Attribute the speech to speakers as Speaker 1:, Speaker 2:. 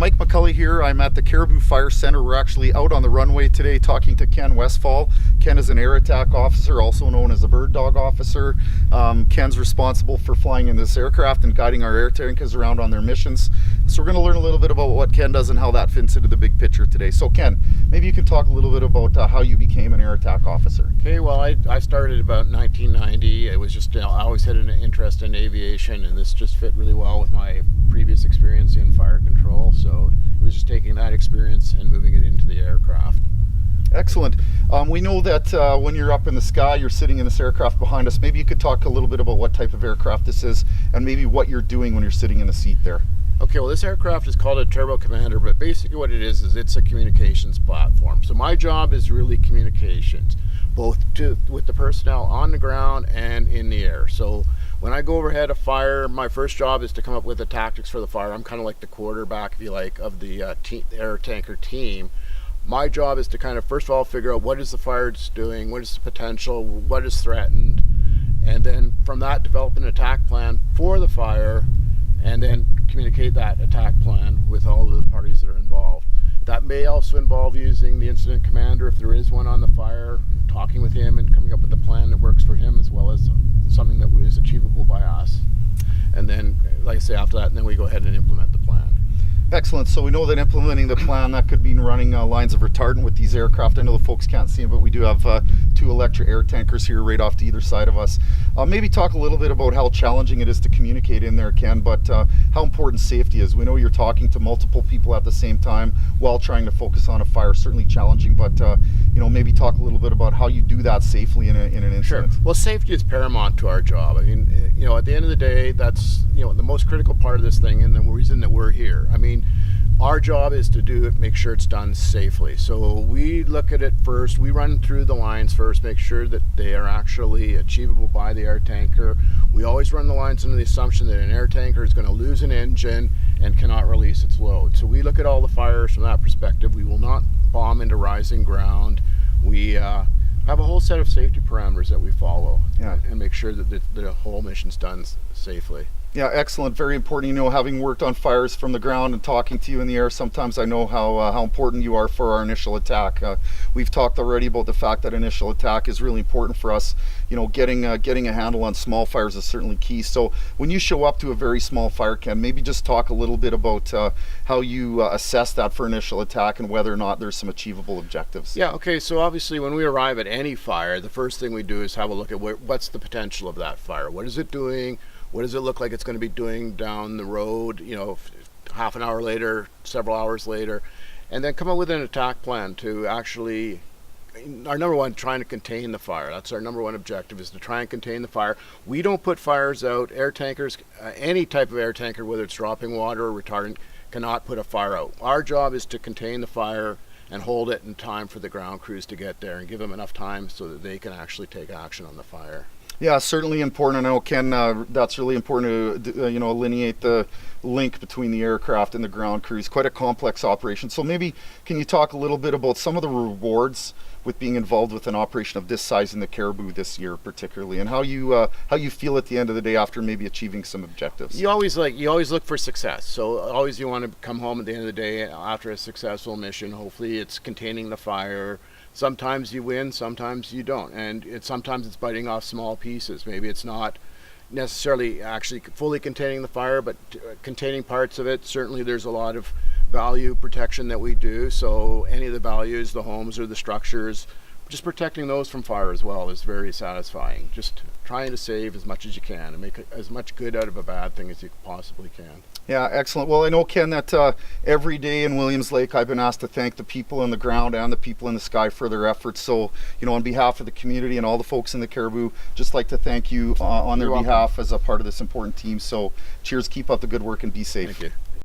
Speaker 1: Mike McCully here. I'm at the Cariboo Fire Center. We're actually out on the runway today talking to Ken Westfall. Ken is an air attack officer, also known as a bird dog officer. Ken's responsible for flying in this aircraft and guiding our air tankers around on their missions. So we're going to learn a little bit about what Ken does and how that fits into the big picture today. So Ken, maybe you can talk a little bit about how you became an air attack officer.
Speaker 2: Okay, well I started about 1990. It was just, I always had an interest in aviation, and this just fit really well with my previous experience in fire control. So it was just taking that experience and moving it into the aircraft.
Speaker 1: Excellent. We know that when you're up in the sky, you're sitting in this aircraft behind us. Maybe you could talk a little bit about what type of aircraft this is and maybe what you're doing when you're sitting in the seat there.
Speaker 2: Okay, well this aircraft is called a Turbo Commander, but basically what it is it's a communications platform. So my job is really communications, both with the personnel on the ground and in the air. So when I go overhead a fire, my first job is to come up with the tactics for the fire. I'm kind of like the quarterback, if you like, of the air tanker team. My job is to kind of, first of all, figure out what is the fire doing, what is the potential, what is threatened, and then from that develop an attack plan for the fire, and then communicate that attack plan with all of the parties that are involved. That may also involve using the incident commander if there is one on the fire, talking with him and coming up with a plan that works for him, as well as something that is achievable by us. And then, like I say, after that, then we go ahead and implement the plan.
Speaker 1: Excellent. So we know that implementing the plan, that could mean running lines of retardant with these aircraft. I know the folks can't see them, but we do have two electric air tankers here right off to either side of us. Maybe talk a little bit about how challenging it is to communicate in there, Ken, but how important safety is. We know you're talking to multiple people at the same time while trying to focus on a fire. Certainly challenging, but maybe talk a little bit about how you do that safely in an incident.
Speaker 2: Sure. Well, safety is paramount to our job. I mean, at the end of the day, that's the most critical part of this thing, and the reason that we're here. I mean, our job is to do it, make sure it's done safely. So we look at it first, we run through the lines first, make sure that they are actually achievable by the air tanker. We always run the lines under the assumption that an air tanker is going to lose an engine and cannot release its load. So we look at all the fires from that perspective. We will not bomb into rising ground. We have a whole set of safety parameters that we follow, and make sure that the whole mission's done safely.
Speaker 1: Yeah, excellent. Very important. Having worked on fires from the ground and talking to you in the air, sometimes I know how important you are for our initial attack. We've talked already about the fact that initial attack is really important for us. Getting a handle on small fires is certainly key. So when you show up to a very small fire, Ken, maybe just talk a little bit about how you assess that for initial attack and whether or not there's some achievable objectives.
Speaker 2: Yeah, okay, so obviously when we arrive at any fire, the first thing we do is have a look at what's the potential of that fire. What is it doing? What does it look like it's going to be doing down the road, half an hour later, several hours later, and then come up with an attack plan to actually, our number one, trying to contain the fire. That's our number one objective, is to try and contain the fire. We don't put fires out. Air tankers, any type of air tanker, whether it's dropping water or retardant, cannot put a fire out. Our job is to contain the fire and hold it in time for the ground crews to get there and give them enough time so that they can actually take action on the fire.
Speaker 1: Yeah, certainly important. I know, Ken, that's really important to delineate the link between the aircraft and the ground crews. Quite a complex operation. So maybe can you talk a little bit about some of the rewards with being involved with an operation of this size in the Cariboo this year, particularly, and how you feel at the end of the day after maybe achieving some objectives?
Speaker 2: You always look for success. So always you want to come home at the end of the day after a successful mission. Hopefully it's containing the fire. Sometimes you win, sometimes you don't, and sometimes it's biting off small pieces. Maybe it's not necessarily actually fully containing the fire, but containing parts of it. Certainly there's a lot of value protection that we do, so any of the values, the homes or the structures, just protecting those from fire as well is very satisfying. Just trying to save as much as you can and make as much good out of a bad thing as you possibly can.
Speaker 1: Yeah, excellent. Well, I know, Ken, that every day in Williams Lake I've been asked to thank the people on the ground and the people in the sky for their efforts. So, on behalf of the community and all the folks in the Cariboo, just like to thank you on their behalf as a part of this important team. So cheers, keep up the good work and be safe.
Speaker 2: Thank you.